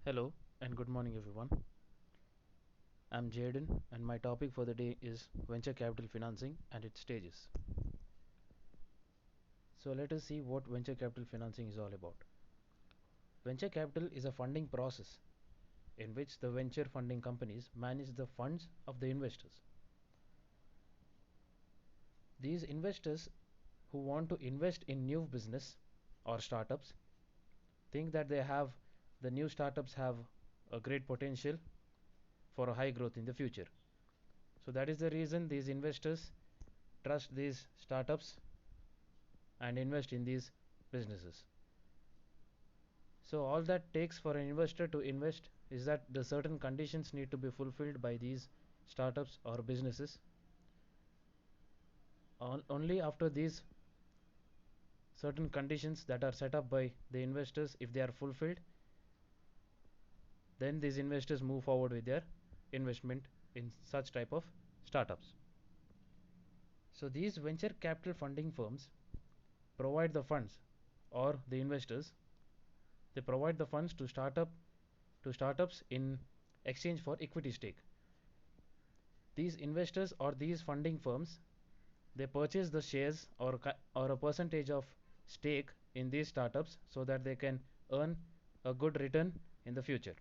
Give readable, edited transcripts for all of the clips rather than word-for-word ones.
Hello and good morning, everyone. I'm Jaden, and my topic for the day is venture capital financing and its stages. So, let us see what venture capital financing is all about. Venture capital is a funding process in which the venture funding companies manage the funds of the investors. These investors who want to invest in new business or startups think that the new startups have a great potential for a high growth in the future. So that is the reason these investors trust these startups and invest in these businesses. So all that takes for an investor to invest is that the certain conditions need to be fulfilled by these startups or businesses. Only after these certain conditions that are set up by the investors, if they are fulfilled, then these investors move forward with their investment in such type of startups. So these venture capital funding firms provide the funds, or the investors, they provide the funds to startups in exchange for equity stake. These investors or these funding firms, they purchase the shares or a percentage of stake in these startups so that they can earn a good return in the future.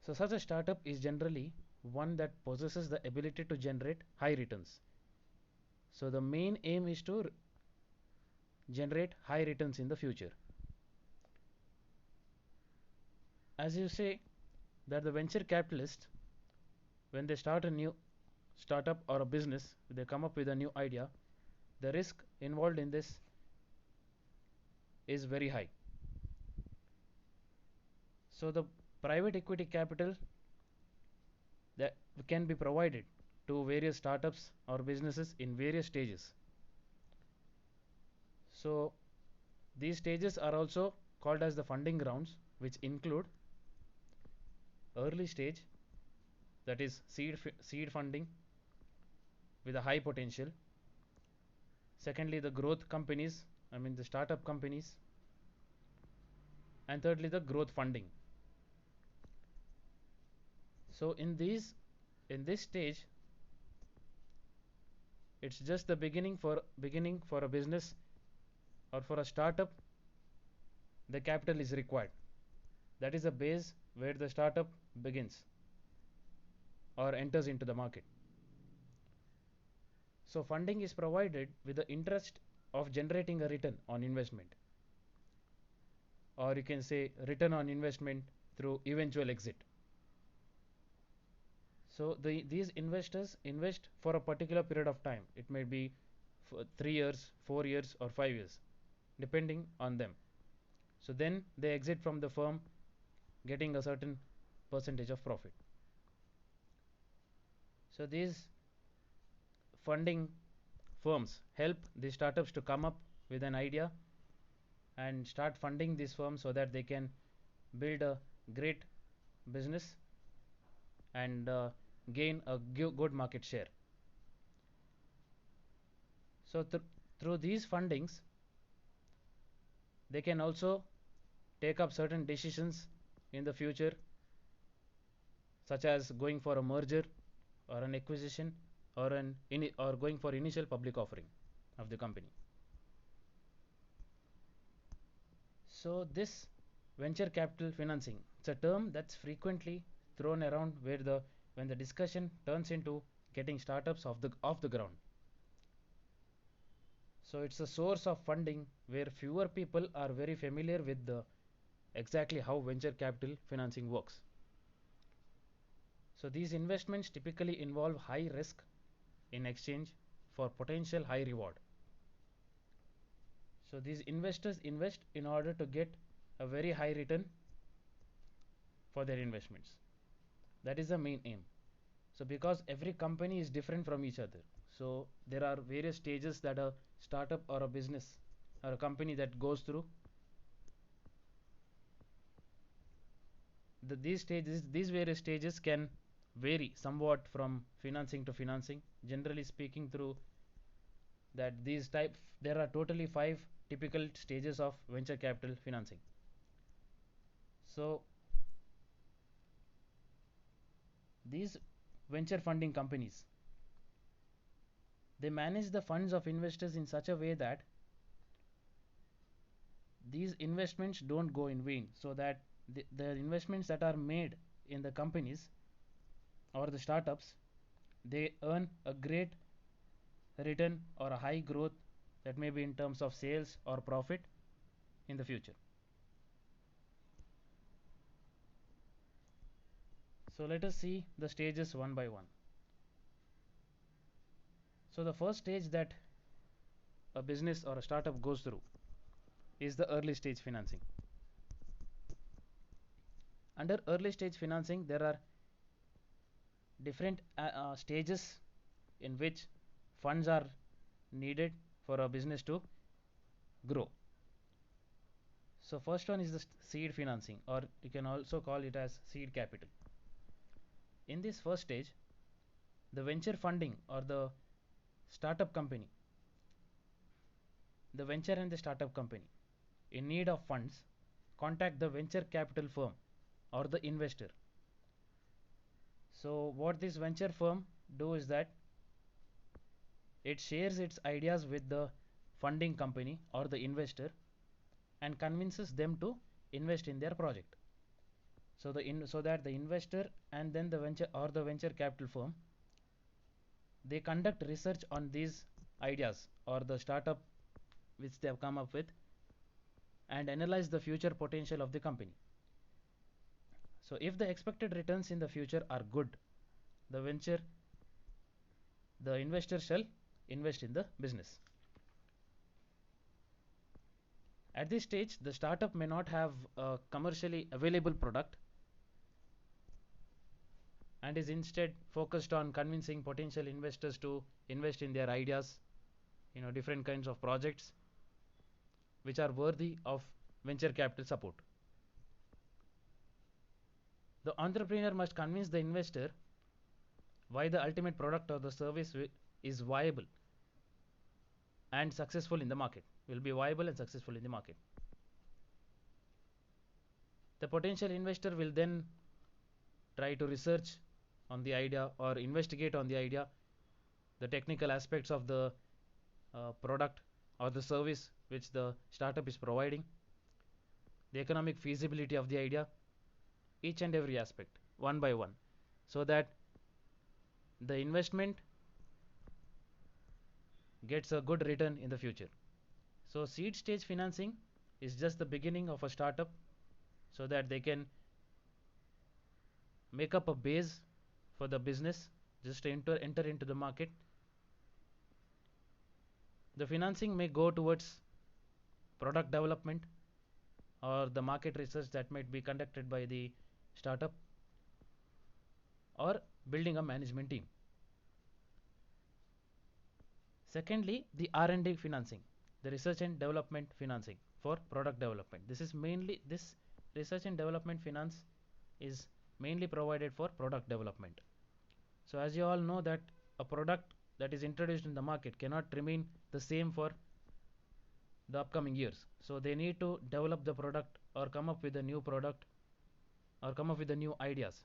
So such a startup is generally one that possesses the ability to generate high returns. So the main aim is to generate high returns in the future. As you say that the venture capitalists, when they start a new startup or a business, they come up with a new idea, the risk involved in this is very high. So the private equity capital that can be provided to various startups or businesses in various stages. So these stages are also called as the funding rounds, which include early stage, that is seed funding with a high potential. Secondly, the growth companies, I mean the startup companies. And thirdly, the growth funding. So in this stage, it's just the beginning for a business or for a startup. The capital is required. That is the base where the startup begins or enters into the market. So funding is provided with the interest of generating a return on investment, or you can say return on investment through eventual exit. So these investors invest for a particular period of time. It may be for 3 years, 4 years, or 5 years, depending on them. So then they exit from the firm, getting a certain percentage of profit. So these funding firms help the startups to come up with an idea and start funding these firms so that they can build a great business and gain a good market share. So through these fundings, they can also take up certain decisions in the future, such as going for a merger or an acquisition or going for initial public offering of the company. So this venture capital financing, it's a term that's frequently thrown around when the discussion turns into getting startups off the ground. So it's a source of funding where fewer people are very familiar with the exactly how venture capital financing works. So these investments typically involve high risk in exchange for potential high reward. So these investors invest in order to get a very high return for their investments. That is the main aim. So because every company is different from each other, so there are various stages that a startup or a business or a company that goes through. These various stages can vary somewhat from financing to financing. Generally speaking, through that there are totally 5 typical stages of venture capital financing. So these venture funding companies, they manage the funds of investors in such a way that these investments don't go in vain, so that the investments that are made in the companies or the startups, they earn a great return or a high growth, that may be in terms of sales or profit in the future. So let us see the stages one by one. So the first stage that a business or a startup goes through is the early stage financing. Under early stage financing, there are different stages in which funds are needed for a business to grow. So first one is the seed financing, or you can also call it as seed capital. In this first stage, the venture funding or the venture and the startup company in need of funds contact the venture capital firm or the investor. So what this venture firm do is that it shares its ideas with the funding company or the investor and convinces them to invest in their project. So that the investor and then the venture capital firm, they conduct research on these ideas or the startup which they have come up with and analyze the future potential of the company. So if the expected returns in the future are good, the investor shall invest in the business. At this stage, the startup may not have a commercially available product and is instead focused on convincing potential investors to invest in their ideas, different kinds of projects which are worthy of venture capital support. The entrepreneur must convince the investor why the ultimate product or the service is viable and successful in the market, will be viable and successful in the market. The potential investor will then try to research on the idea or investigate on the idea, the technical aspects of the product or the service which the startup is providing, the economic feasibility of the idea, each and every aspect one by one, so that the investment gets a good return in the future. So seed stage financing is just the beginning of a startup, so that they can make up a base for the business just to enter into the market. The financing may go towards product development or the market research that might be conducted by the startup, or building a management team. Secondly, the R&D financing, the research and development financing for product development. This research and development finance is mainly provided for product development. So as you all know that a product that is introduced in the market cannot remain the same for the upcoming years. So they need to develop the product or come up with a new product or come up with the new ideas.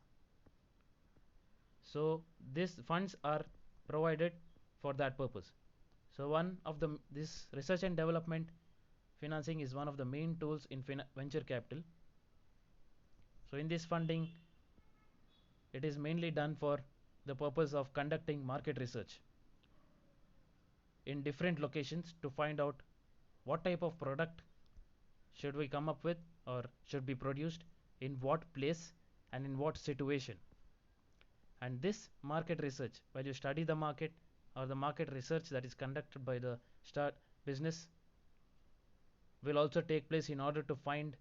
So these funds are provided for that purpose. So this research and development financing is one of the main tools in venture capital. So in this funding, it is mainly done for the purpose of conducting market research in different locations to find out what type of product should we come up with or should be produced in what place and in what situation. And this market research, while you study the market or the market research that is conducted by the business, will also take place in order to find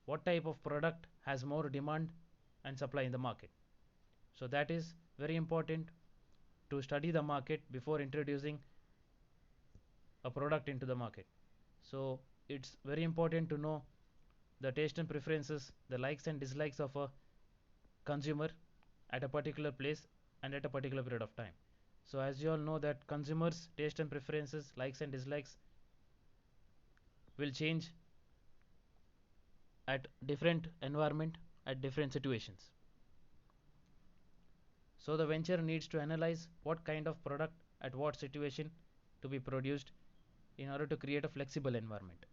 what type of product has more demand and supply in the market. So that is very important to study the market before introducing a product into the market. So it's very important to know the taste and preferences, the likes and dislikes of a consumer at a particular place and at a particular period of time. So as you all know that consumers' taste and preferences, likes and dislikes will change at different environment, at different situations. So the venture needs to analyze what kind of product at what situation to be produced in order to create a flexible environment.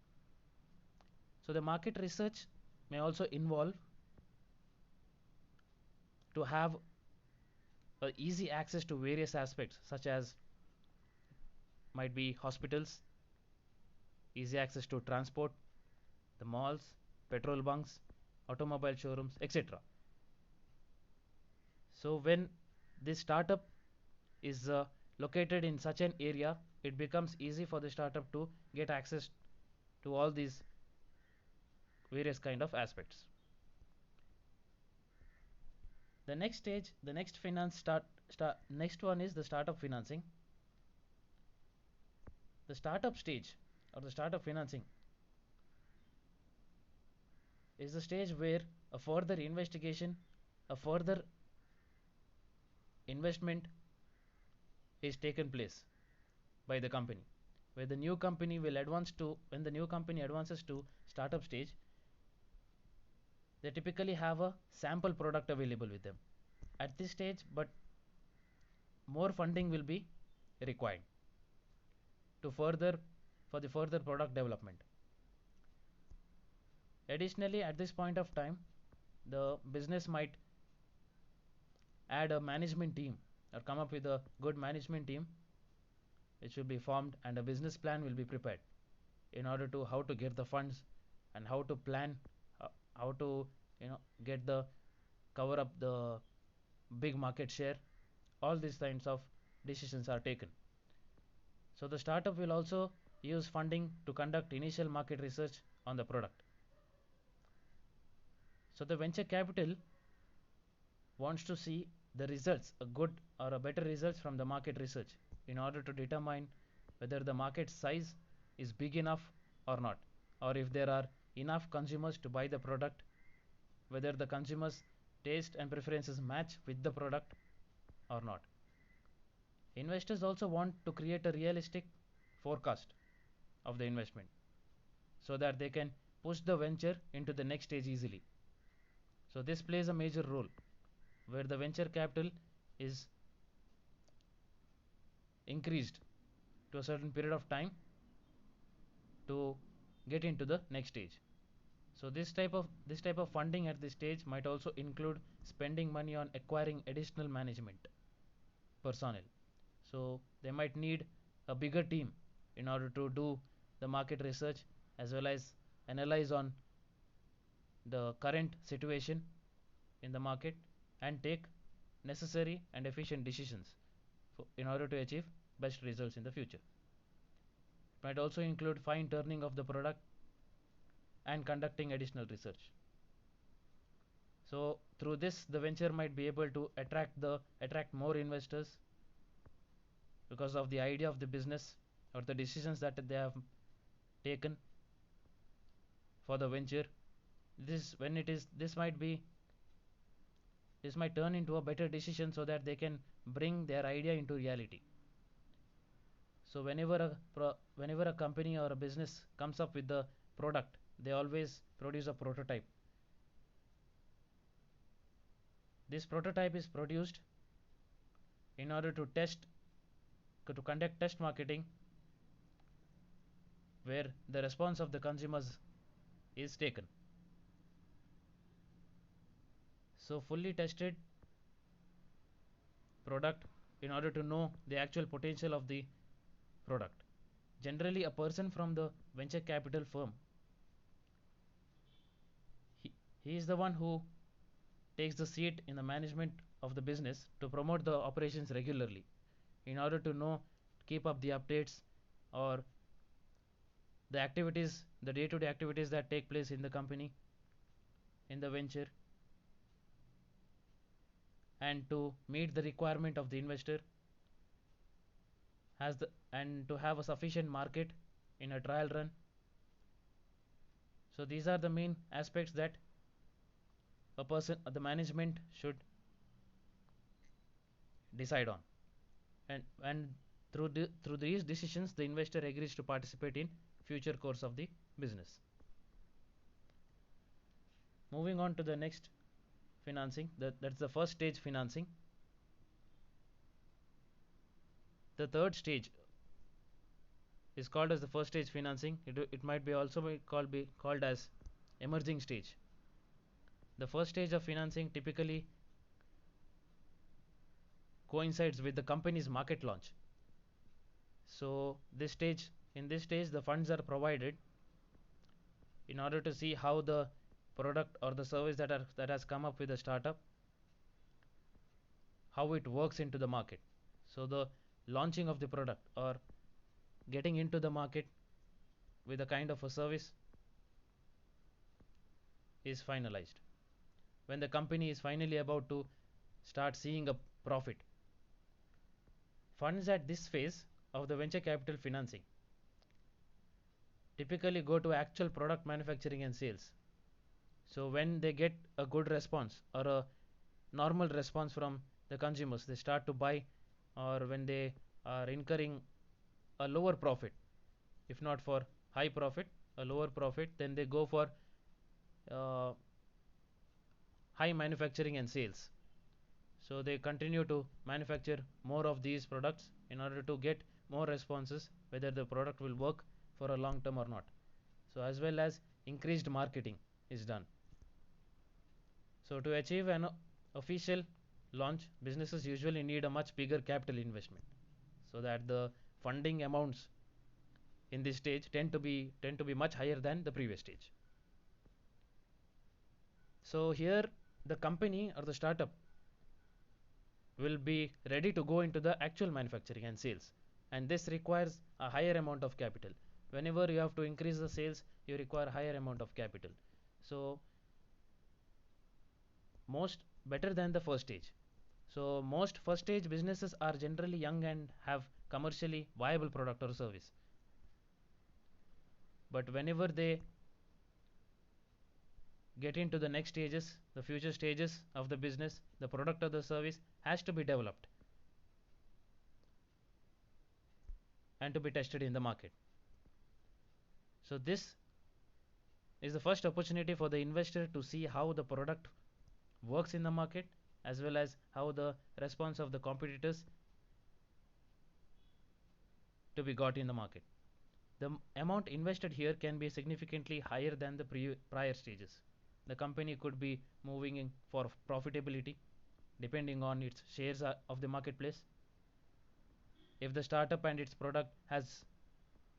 So the market research may also involve to have easy access to various aspects, such as might be hospitals, easy access to transport, the malls, petrol bunks, automobile showrooms, etc. So when this startup is located in such an area, it becomes easy for the startup to get access to all these various kind of aspects. The next stage, the next next one is the startup financing. The startup stage or the startup financing is the stage where a further investigation, a further investment is taken place by the company, where the new company will advance to, when the new company advances to startup stage, they typically have a sample product available with them at this stage, but more funding will be required to further for the further product development. Additionally, at this point of time, the business might add a management team or come up with a good management team. It should be formed and a business plan will be prepared in order to how to get the funds and how to plan, how to get the cover up the big market share. All these kinds of decisions are taken. So the startup will also use funding to conduct initial market research on the product. So the venture capital wants to see the results, a good or a better results from the market research in order to determine whether the market size is big enough or not, or if there are enough consumers to buy the product, whether the consumers' taste and preferences match with the product or not. Investors also want to create a realistic forecast of the investment so that they can push the venture into the next stage easily. So this plays a major role where the venture capital is increased to a certain period of time to get into the next stage. So this type of funding at this stage might also include spending money on acquiring additional management personnel. So they might need a bigger team in order to do the market research as well as analyze on the current situation in the market and take necessary and efficient decisions in order to achieve best results in the future. It might also include fine tuning of the product and conducting additional research. So through this, the venture might be able to attract more investors because of the idea of the business or the decisions that they have taken for the venture. This might turn into a better decision so that they can bring their idea into reality. So whenever a company or a business comes up with the product, they always produce a prototype. This prototype is produced in order to conduct test marketing, where the response of the consumers is taken. So fully tested product in order to know the actual potential of the product. Generally, a person from the venture capital firm, he is the one who takes the seat in the management of the business to promote the operations regularly in order to keep up the updates or the activities, the day-to-day activities that take place in the company, in the venture, and to meet the requirement of the investor and to have a sufficient market in a trial run. So these are the main aspects that the management should decide on, and through these decisions, the investor agrees to participate in future course of the business. Moving on to the next financing, that's the first stage financing. The third stage is called as the first stage financing. It might be also be called as emerging stage. The first stage of financing typically coincides with the company's market launch. So in this stage the funds are provided in order to see how the product or the service that has come up with the startup, how it works into the market. So the launching of the product or getting into the market with a kind of a service is finalized. When the company is finally about to start seeing a profit, funds at this phase of the venture capital financing typically go to actual product manufacturing and sales. So when they get a good response or a normal response from the consumers, they start to buy, or when they are incurring a lower profit, if not for high profit, a lower profit, then they go for high manufacturing and sales. So they continue to manufacture more of these products in order to get more responses whether the product will work for a long term or not. So as well as increased marketing is done. So to achieve an official launch, businesses usually need a much bigger capital investment, so that the funding amounts in this stage tend to be much higher than the previous stage. So here the company or the startup will be ready to go into the actual manufacturing and sales, and this requires a higher amount of capital. Whenever you have to increase the sales, you require higher amount of capital. So most better than the first stage. So most first stage businesses are generally young and have commercially viable product or service. But whenever they get into the next stages, the future stages of the business, the product or the service has to be developed and to be tested in the market. So this is the first opportunity for the investor to see how the product works in the market, as well as how the response of the competitors to be got in the market. The amount invested here can be significantly higher than the prior stages. The company could be moving in for profitability depending on its shares of the marketplace. If the startup and its product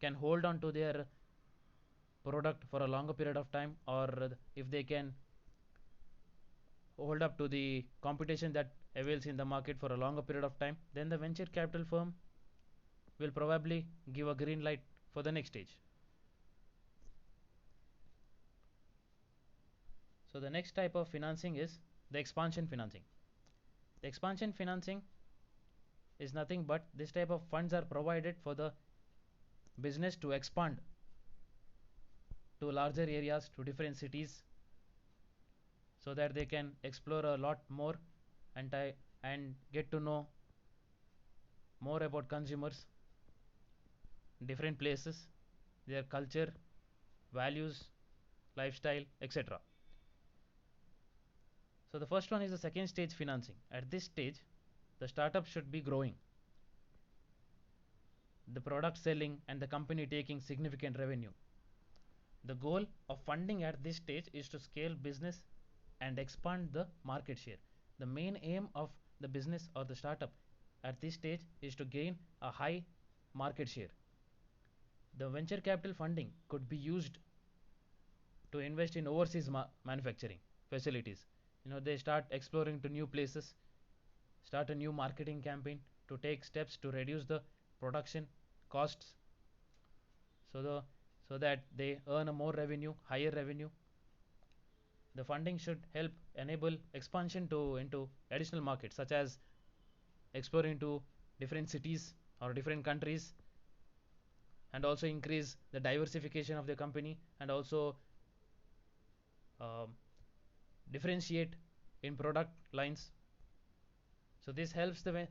can hold on to their product for a longer period of time, or if they can hold up to the competition that avails in the market for a longer period of time, then the venture capital firm will probably give a green light for the next stage. So the next type of financing is the expansion financing. The expansion financing is nothing but this type of funds are provided for the business to expand to larger areas, to different cities, so that they can explore a lot more and get to know more about consumers, different places, their culture, values, lifestyle, etc. So the first one is the second stage financing. At this stage, the startup should be growing, the product selling, and the company taking significant revenue. The goal of funding at this stage is to scale business and expand the market share. The main aim of the business or the startup at this stage is to gain a high market share. The venture capital funding could be used to invest in overseas manufacturing facilities. They start exploring to new places, start a new marketing campaign to take steps to reduce the production costs, so that they earn a more revenue, higher revenue. The funding should help enable expansion into additional markets, such as exploring to different cities or different countries, and also increase the diversification of the company, and also differentiate in product lines. So this helps the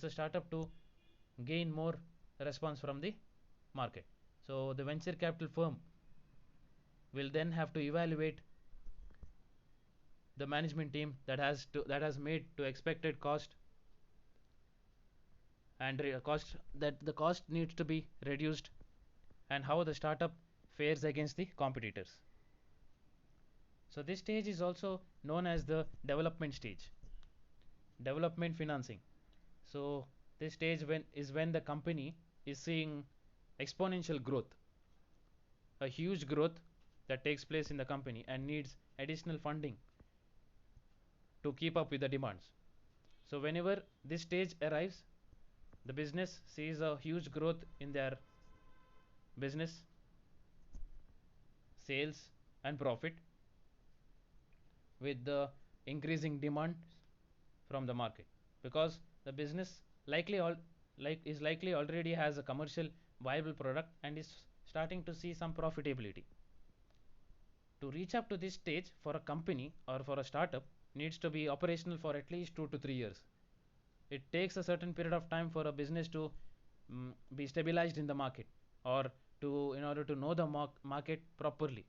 startup to gain more response from the market. So the venture capital firm will then have to evaluate the management team that has made to expected cost, and cost that the cost needs to be reduced, and how the startup fares against the competitors. So this stage is also known as the development stage, development financing. So this stage when the company is seeing exponential growth, a huge growth that takes place in the company and needs additional funding to keep up with the demands. So whenever this stage arrives, the business sees a huge growth in their business, sales and profit, with the increasing demand from the market, because the business is likely already has a commercial viable product and is starting to see some profitability. To reach up to this stage for a company or for a startup needs to be operational for at least 2 to 3 years. It takes a certain period of time for a business to be stabilized in the market, or to in order to know the market properly.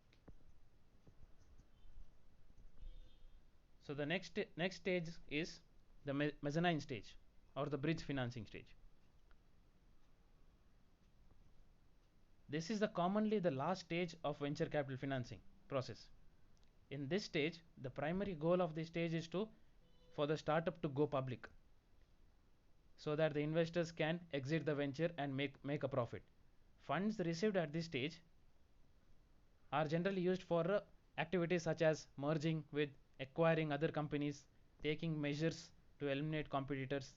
So the next stage is the mezzanine stage, or the bridge financing stage. This is commonly the last stage of venture capital financing process. In this stage, the primary goal of this stage is for the startup to go public, so that the investors can exit the venture and make a profit. Funds received at this stage are generally used for activities such as merging with, acquiring other companies, taking measures to eliminate competitors,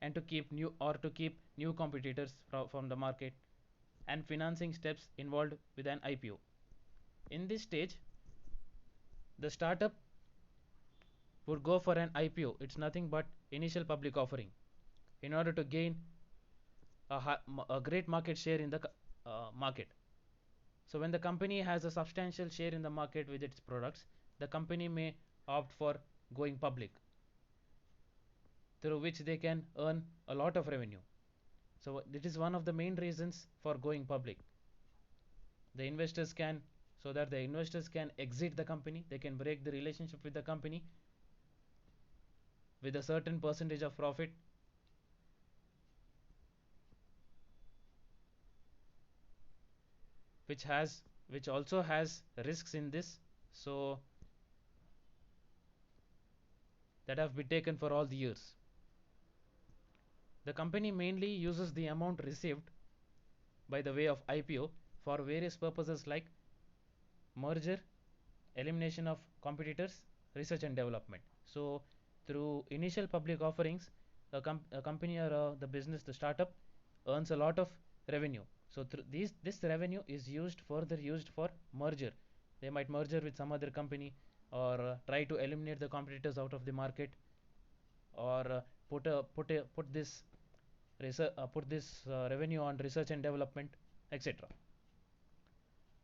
and to keep new competitors from the market, and financing steps involved with an IPO. In this stage, the startup would go for an IPO. It's nothing but initial public offering, in order to gain a great market share in the market. So when the company has a substantial share in the market with its products, the company may opt for going public, through which they can earn a lot of revenue. So it is one of the main reasons for going public. The investors can So that the investors can exit the company, they can break the relationship with the company with a certain percentage of profit, which also has risks in this, so that have been taken for all the years. The company mainly uses the amount received by the way of IPO for various purposes like merger, elimination of competitors, research and development. So through initial public offerings, a company or the business, the startup, earns a lot of revenue. So through this revenue is further used for merger. They might merger with some other company, or try to eliminate the competitors out of the market, or put this revenue on research and development, etc.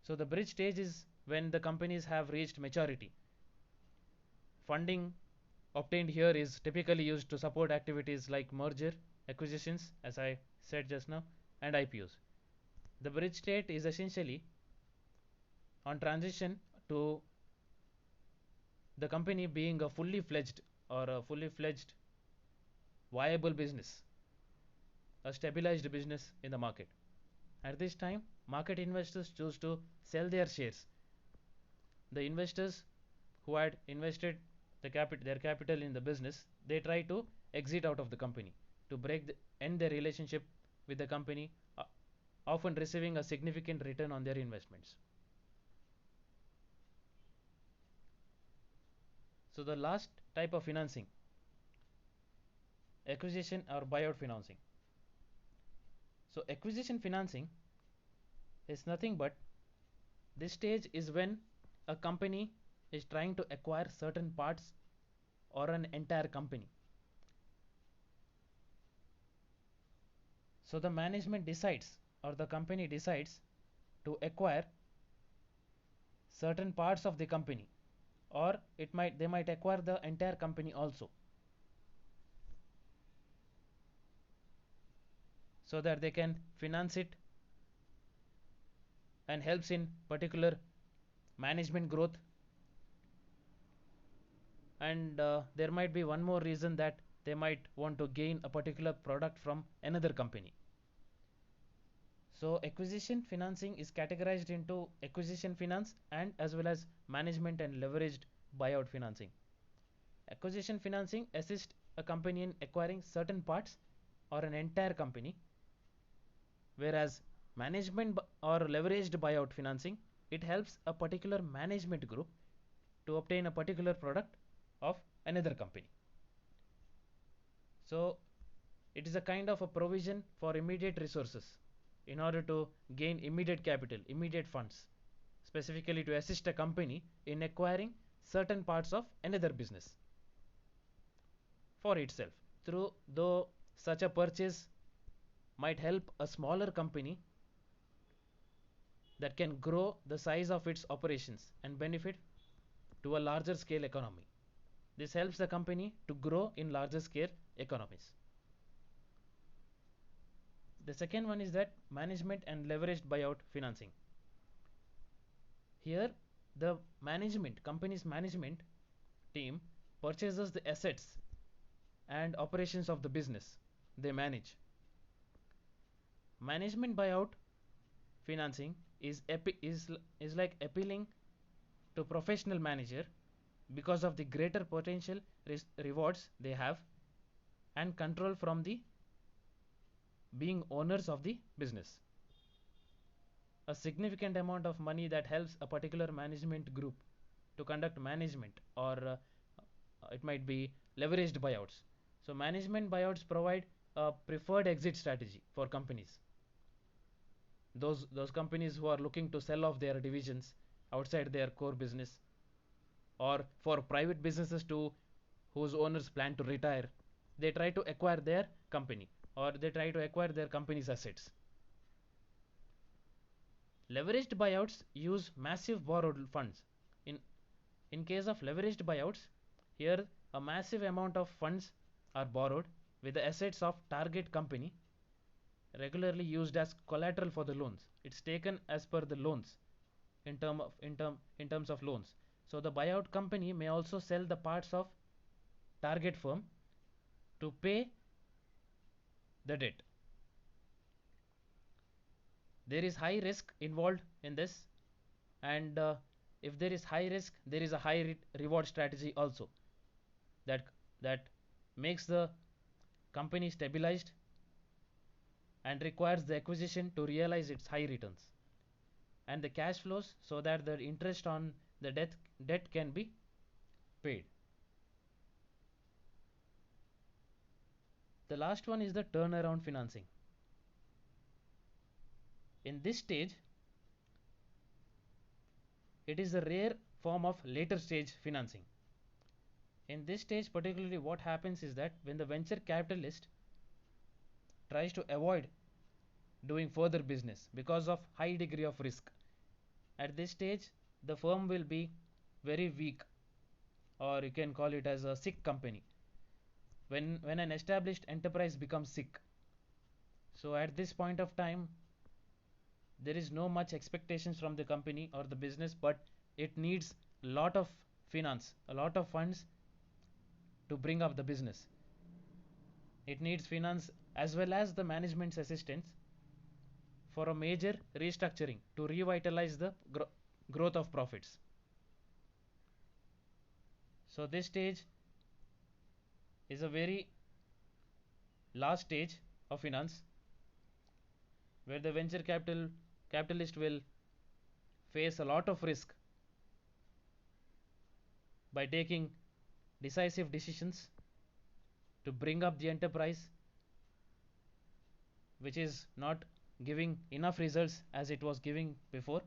So the bridge stage is when the companies have reached maturity. Funding obtained here is typically used to support activities like merger, acquisitions, as I said just now, and IPOs. The bridge state is essentially on transition to the company being a fully fledged viable business, a stabilized business in the market. At this time, market investors choose to sell their shares. The investors who had invested their capital in the business, they try to exit out of the company to end their relationship with the company, often receiving a significant return on their investments. So the last type of financing, acquisition or buyout financing. So acquisition financing is nothing but, this stage is when a company is trying to acquire certain parts or an entire company. So the management decides, or the company decides, to acquire certain parts of the company, or they might acquire the entire company also, so that they can finance it and helps in particular management growth, and there might be one more reason that they might want to gain a particular product from another company. So acquisition financing is categorized into acquisition finance and as well as management and leveraged buyout financing. Acquisition financing assists a company in acquiring certain parts or an entire company, whereas management or leveraged buyout financing, it helps a particular management group to obtain a particular product of another company. So it is a kind of a provision for immediate resources in order to gain immediate capital, immediate funds, specifically to assist a company in acquiring certain parts of another business for itself. Through though such a purchase might help a smaller company that can grow the size of its operations and benefit to a larger scale economy. This helps the company to grow in larger scale economies. The second one is that management and leveraged buyout financing. Here the company's management team purchases the assets and operations of the business they manage. Management buyout financing is like appealing to professional manager because of the greater potential rewards they have and control from the being owners of the business. A significant amount of money that helps a particular management group to conduct management, or it might be leveraged buyouts. So management buyouts provide a preferred exit strategy for companies. Those companies who are looking to sell off their divisions outside their core business, or for private businesses to whose owners plan to retire, they try to acquire their company or they try to acquire their company's assets. Leveraged buyouts use massive borrowed funds. In case of leveraged buyouts, here a massive amount of funds are borrowed with the assets of target company regularly used as collateral for the loans. It's taken as per the loans in terms of loans. So the buyout company may also sell the parts of target firm to pay the debt. There is high risk involved in this, and if there is high risk, there is a high reward strategy also that makes the company stabilized and requires the acquisition to realize its high returns and the cash flows so that the interest on the debt can be paid. The last one is the turnaround financing. In this stage, it is a rare form of later stage financing. In this stage particularly, what happens is that when the venture capitalist tries to avoid doing further business because of high degree of risk, at this stage the firm will be very weak, or you can call it as a sick company when an established enterprise becomes sick. So at this point of time, there is no much expectations from the company or the business, but it needs a lot of finance, a lot of funds to bring up the business. It needs finance as well as the management's assistance for a major restructuring to revitalize the growth of profits. So this stage is a very last stage of finance where the venture capitalist will face a lot of risk by taking decisive decisions to bring up the enterprise, which is not giving enough results as it was giving before.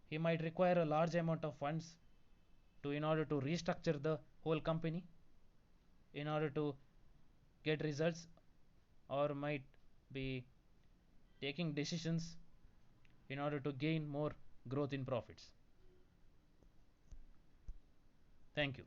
He might require a large amount of funds in order to restructure the whole company in order to get results, or might be taking decisions in order to gain more growth in profits. Thank you.